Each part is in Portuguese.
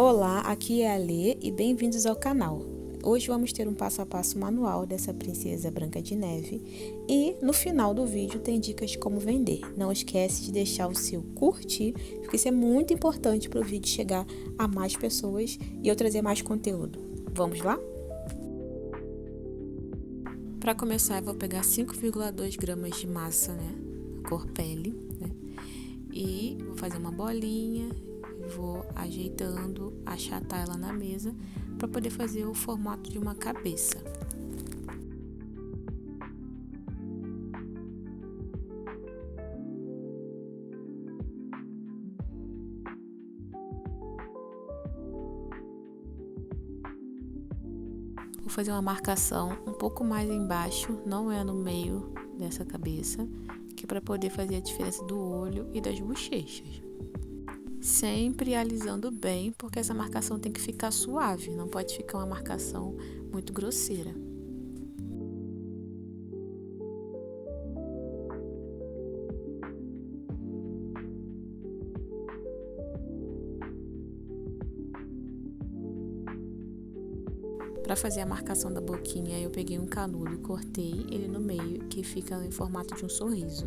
Olá, aqui é a Lê e bem-vindos ao canal. Hoje vamos ter um passo a passo manual dessa princesa Branca de Neve e no final do vídeo tem dicas de como vender. Não esquece de deixar o seu curtir, porque isso é muito importante para o vídeo chegar a mais pessoas e eu trazer mais conteúdo. Vamos lá? Para começar, eu vou pegar 5,2 gramas de massa, cor pele, e vou fazer uma bolinha. Vou ajeitando, achatar ela na mesa para poder fazer o formato de uma cabeça. Vou fazer uma marcação um pouco mais embaixo, não é no meio dessa cabeça, que é para poder fazer a diferença do olho e das bochechas. Sempre alisando bem, porque essa marcação tem que ficar suave, não pode ficar uma marcação muito grosseira. Para fazer a marcação da boquinha, eu peguei um canudo e cortei ele no meio, que fica em formato de um sorriso.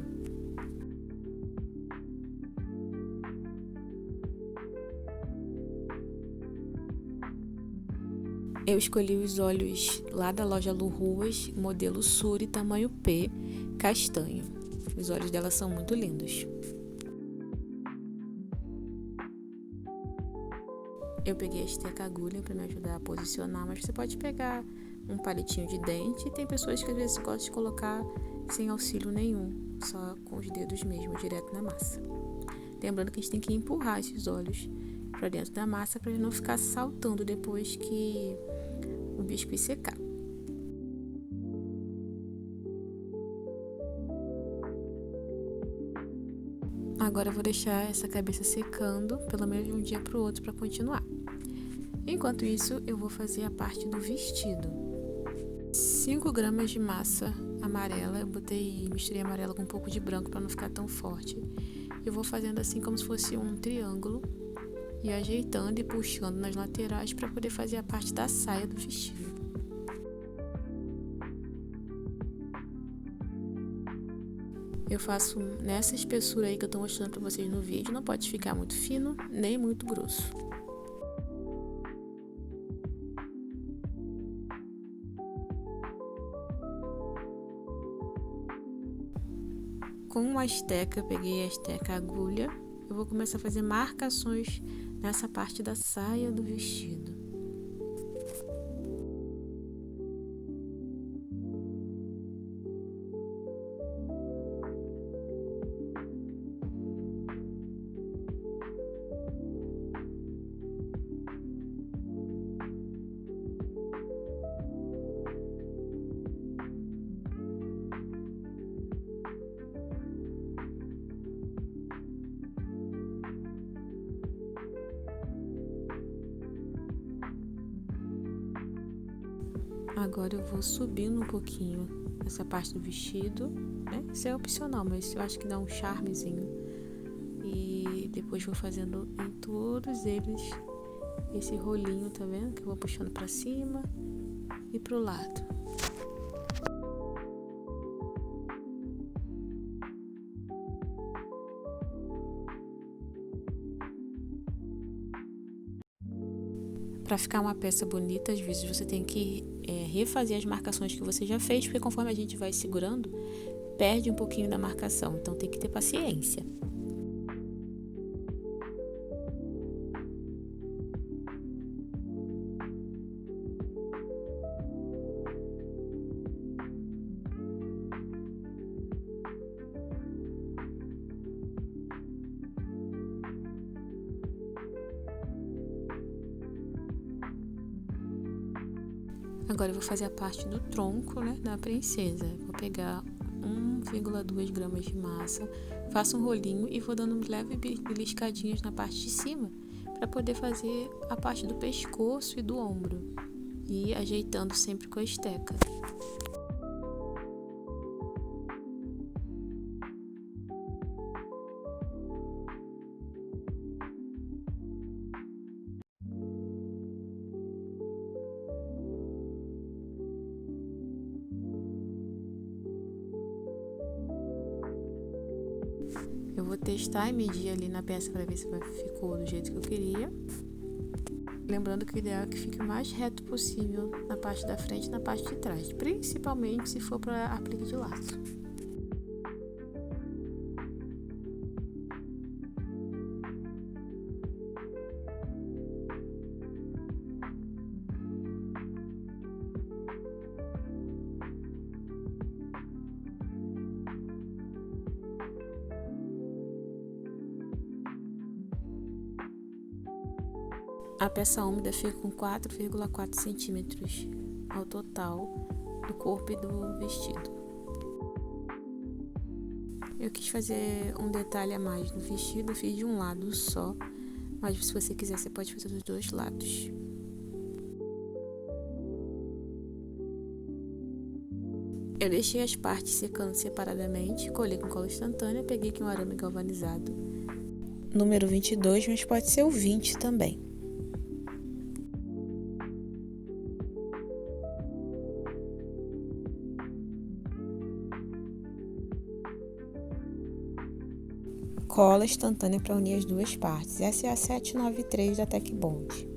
Eu escolhi os olhos lá da loja Lu Ruas, modelo Suri, tamanho P, castanho. Os olhos dela são muito lindos. Eu peguei a esteca agulha para me ajudar a posicionar, mas você pode pegar um palitinho de dente. E tem pessoas que às vezes gostam de colocar sem auxílio nenhum, só com os dedos mesmo, direto na massa. Lembrando que a gente tem que empurrar esses olhos para dentro da massa para ele não ficar saltando depois que o biscuit secar. Agora eu vou deixar essa cabeça secando, pelo menos de um dia para o outro, para continuar. Enquanto isso, eu vou fazer a parte do vestido. 5 gramas de massa amarela, eu misturei amarela com um pouco de branco para não ficar tão forte. Eu vou fazendo assim como se fosse um triângulo e ajeitando e puxando nas laterais para poder fazer a parte da saia do vestido. Eu faço nessa espessura aí que eu tô mostrando pra vocês no vídeo, não pode ficar muito fino, nem muito grosso. Com uma esteca, eu peguei a esteca agulha, eu vou começar a fazer marcações nessa parte da saia do vestido. Agora eu vou subindo um pouquinho essa parte do vestido, Isso é opcional, mas eu acho que dá um charmezinho. E depois vou fazendo em todos eles esse rolinho, tá vendo? Que eu vou puxando pra cima e pro lado. Para ficar uma peça bonita, às vezes você tem que refazer as marcações que você já fez, porque conforme a gente vai segurando, perde um pouquinho da marcação, então tem que ter paciência. Agora eu vou fazer a parte do tronco, da princesa. Vou pegar 1,2 gramas de massa, faço um rolinho e vou dando leves beliscadinhas na parte de cima para poder fazer a parte do pescoço e do ombro e ajeitando sempre com a esteca. vou testar e medir ali na peça para ver se ficou do jeito que eu queria. Lembrando que o ideal é que fique o mais reto possível na parte da frente e na parte de trás, principalmente se for para aplique de laço. A peça úmida fica com 4,4 centímetros ao total do corpo e do vestido. Eu quis fazer um detalhe a mais no vestido, eu fiz de um lado só, mas se você quiser você pode fazer dos dois lados. Eu deixei as partes secando separadamente, colei com cola instantânea, peguei aqui um arame galvanizado, número 22, mas pode ser o 20 também. Cola instantânea para unir as duas partes. Essa é a 793 da Tec Bond.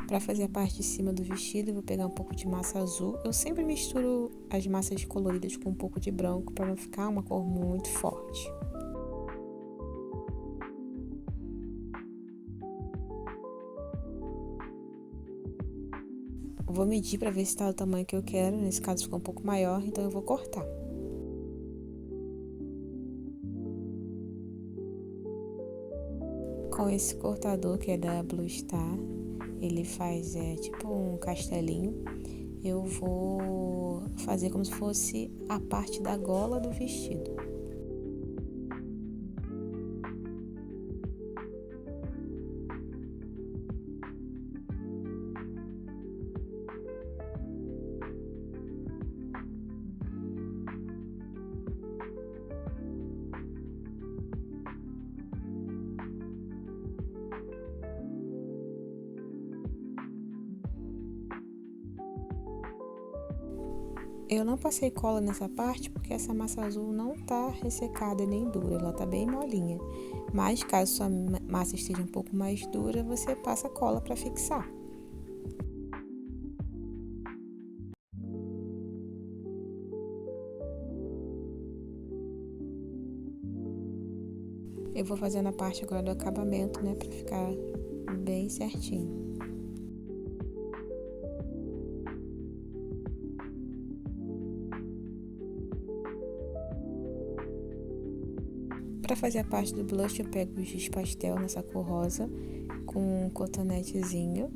Para fazer a parte de cima do vestido, eu vou pegar um pouco de massa azul. Eu sempre misturo as massas coloridas com um pouco de branco para não ficar uma cor muito forte. Vou medir para ver se está do tamanho que eu quero. Nesse caso ficou um pouco maior, então eu vou cortar. Com esse cortador que é da Blue Star, ele faz tipo um castelinho. Eu vou fazer como se fosse a parte da gola do vestido. Eu não passei cola nessa parte porque essa massa azul não tá ressecada nem dura, ela tá bem molinha. Mas caso sua massa esteja um pouco mais dura, você passa cola para fixar. Eu vou fazendo a parte agora do acabamento, né, para ficar bem certinho. Para fazer a parte do blush, eu pego o giz pastel nessa cor rosa com um cotonetezinho,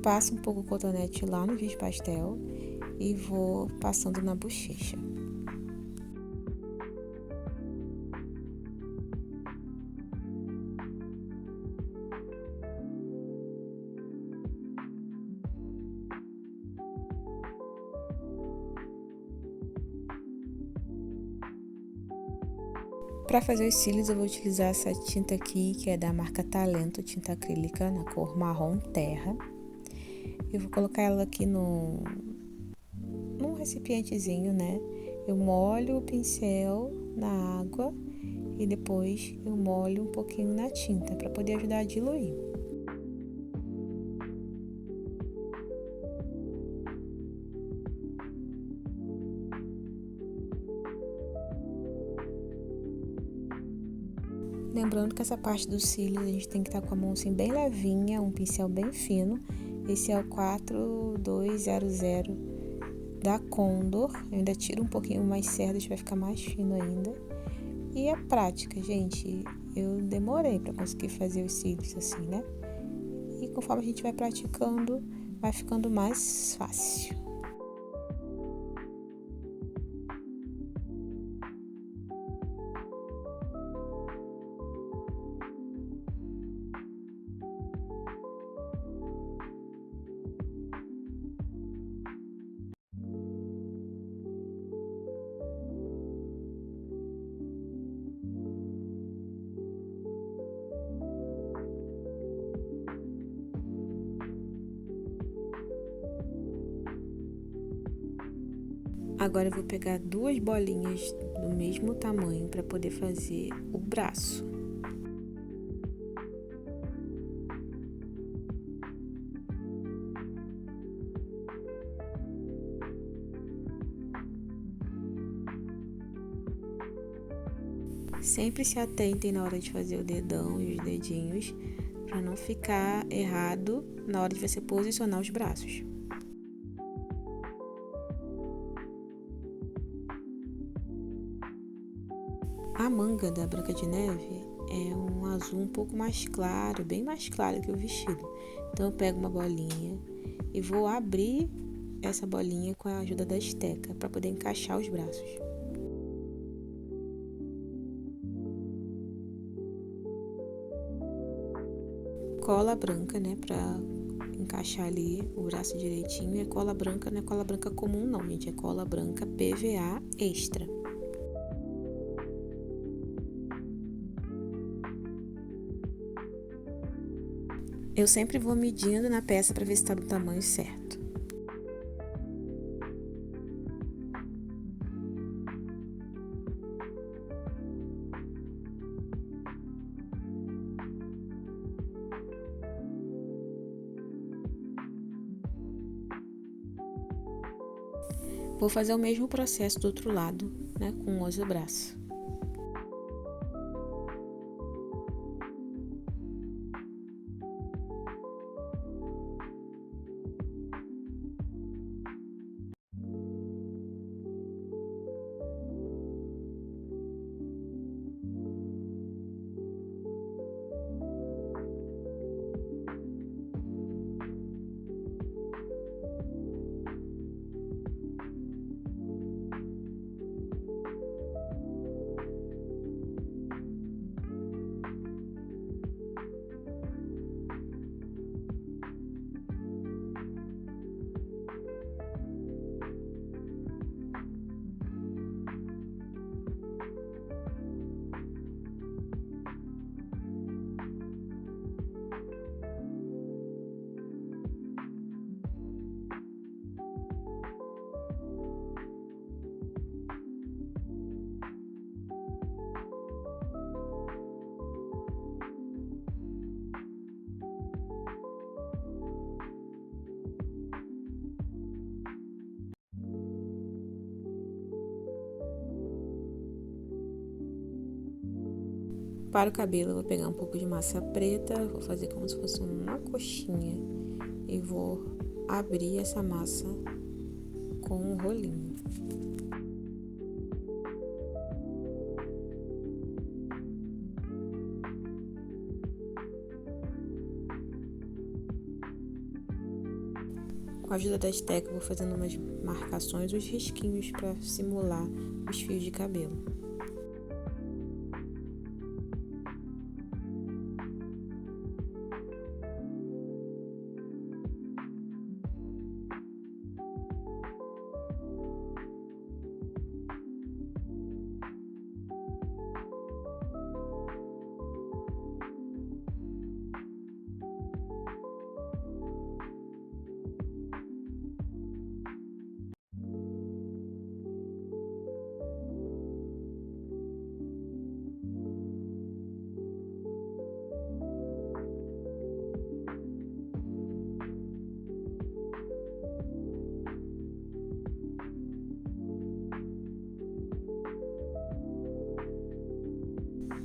passo um pouco o cotonete lá no giz pastel e vou passando na bochecha. Para fazer os cílios, eu vou utilizar essa tinta aqui, que é da marca Talento, tinta acrílica, na cor marrom terra. Eu vou colocar ela aqui num recipientezinho, né? Eu molho o pincel na água e depois eu molho um pouquinho na tinta, para poder ajudar a diluir. Lembrando que essa parte dos cílios a gente tem que estar com a mão assim bem levinha, um pincel bem fino. Esse é o 4200 da Condor. Eu ainda tiro um pouquinho mais cerdas para ficar mais fino ainda. E a prática, gente, eu demorei para conseguir fazer os cílios assim, né? E conforme a gente vai praticando, vai ficando mais fácil. Agora eu vou pegar 2 bolinhas do mesmo tamanho para poder fazer o braço. Sempre se atentem na hora de fazer o dedão e os dedinhos, para não ficar errado na hora de você posicionar os braços. A manga da Branca de Neve é um azul um pouco mais claro, bem mais claro que o vestido. Então eu pego uma bolinha e vou abrir essa bolinha com a ajuda da esteca para poder encaixar os braços. Cola branca, né, para encaixar ali o braço direitinho. É cola branca, não é cola branca comum não, gente, é cola branca PVA extra. Eu sempre vou medindo na peça para ver se está do tamanho certo. Vou fazer o mesmo processo do outro lado, né, com o outro braço. Para o cabelo, eu vou pegar um pouco de massa preta, vou fazer como se fosse uma coxinha e vou abrir essa massa com um rolinho. Com a ajuda da esteca, eu vou fazendo umas marcações, uns risquinhos para simular os fios de cabelo.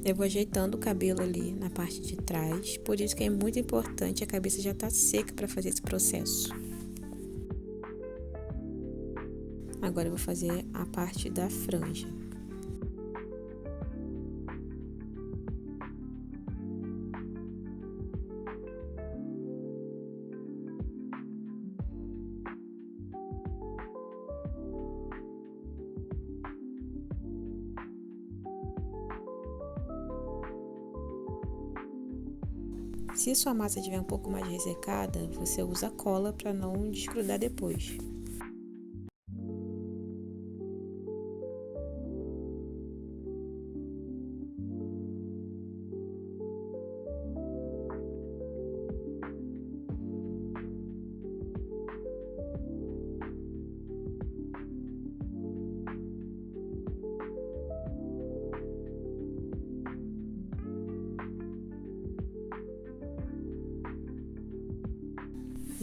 Eu vou ajeitando o cabelo ali na parte de trás, por isso que é muito importante a cabeça já estar seca para fazer esse processo. Agora eu vou fazer a parte da franja. Se sua massa estiver um pouco mais ressecada, você usa cola para não desgrudar depois.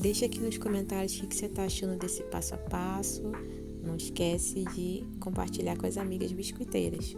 Deixa aqui nos comentários o que você tá achando desse passo a passo. Não esquece de compartilhar com as amigas biscoiteiras.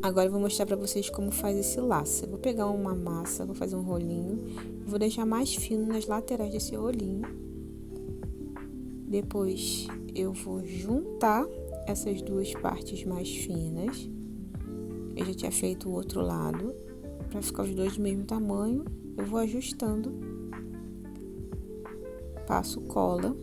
Agora eu vou mostrar pra vocês como faz esse laço. Eu vou pegar uma massa, vou fazer um rolinho, vou deixar mais fino nas laterais desse rolinho. Depois eu vou juntar essas duas partes mais finas. Eu já tinha feito o outro lado, para ficar os dois do mesmo tamanho. Eu vou ajustando, passo cola.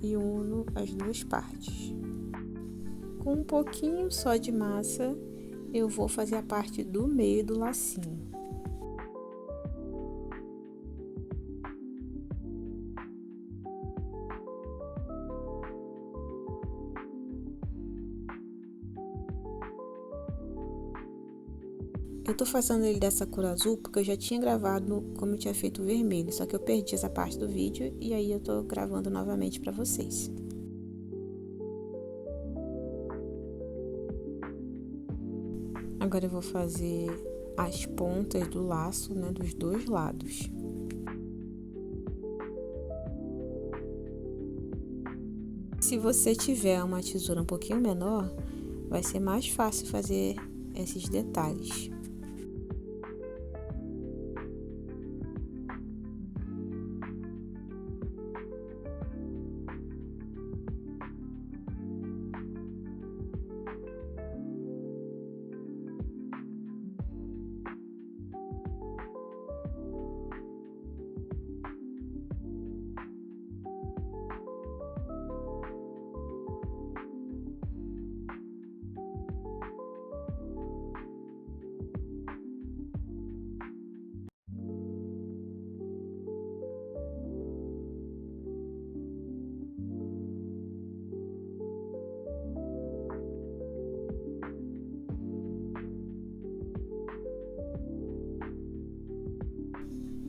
E uno as duas partes. Com um pouquinho só de massa, eu vou fazer a parte do meio do lacinho. Eu tô fazendo ele dessa cor azul porque eu já tinha gravado como eu tinha feito o vermelho, só que eu perdi essa parte do vídeo e aí eu tô gravando novamente pra vocês. Agora eu vou fazer as pontas do laço, né, dos dois lados. Se você tiver uma tesoura um pouquinho menor, vai ser mais fácil fazer esses detalhes.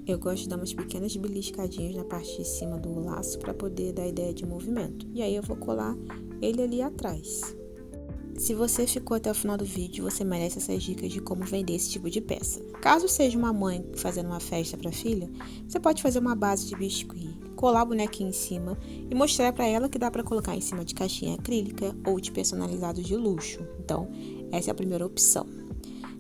Eu gosto de dar umas pequenas beliscadinhas na parte de cima do laço para poder dar ideia de movimento. E aí eu vou colar ele ali atrás. Se você ficou até o final do vídeo, você merece essas dicas de como vender esse tipo de peça. Caso seja uma mãe fazendo uma festa para a filha, você pode fazer uma base de biscuit, colar o bonequinho em cima e mostrar para ela que dá para colocar em cima de caixinha acrílica ou de personalizados de luxo. Então, essa é a primeira opção.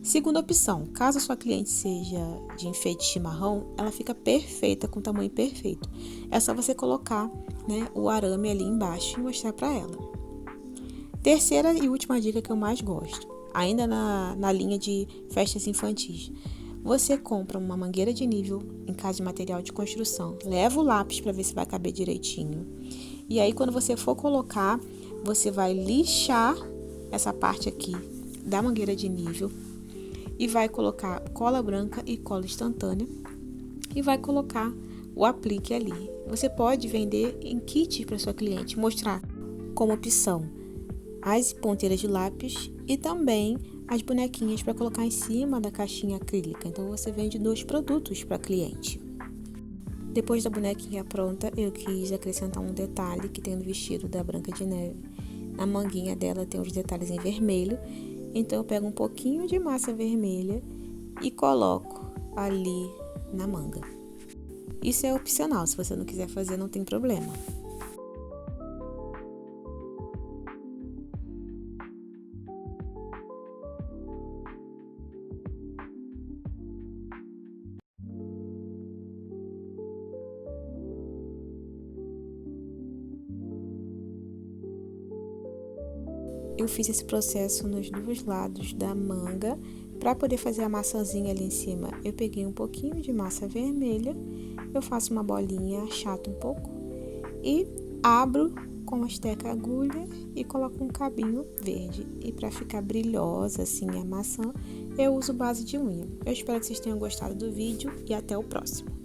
Segunda opção, caso a sua cliente seja de enfeite chimarrão, ela fica perfeita, com tamanho perfeito. É só você colocar, né, o arame ali embaixo e mostrar para ela. Terceira e última dica que eu mais gosto, ainda na linha de festas infantis. Você compra uma mangueira de nível em casa de material de construção, leva o lápis para ver se vai caber direitinho. E aí quando você for colocar, você vai lixar essa parte aqui da mangueira de nível e vai colocar cola branca e cola instantânea e vai colocar o aplique ali. Você pode vender em kit para sua cliente, mostrar como opção as ponteiras de lápis e também as bonequinhas para colocar em cima da caixinha acrílica. Então você vende 2 produtos para cliente. Depois da bonequinha pronta, eu quis acrescentar um detalhe que tem no vestido da Branca de Neve. Na manguinha dela tem os detalhes em vermelho. Então eu pego um pouquinho de massa vermelha e coloco ali na manga. Isso é opcional, se você não quiser fazer, não tem problema. Eu fiz esse processo nos 2 lados da manga. Para poder fazer a maçãzinha ali em cima, eu peguei um pouquinho de massa vermelha, eu faço uma bolinha, achato um pouco e abro com esteca agulha e coloco um cabinho verde. E para ficar brilhosa assim a maçã, eu uso base de unha. Eu espero que vocês tenham gostado do vídeo e até o próximo.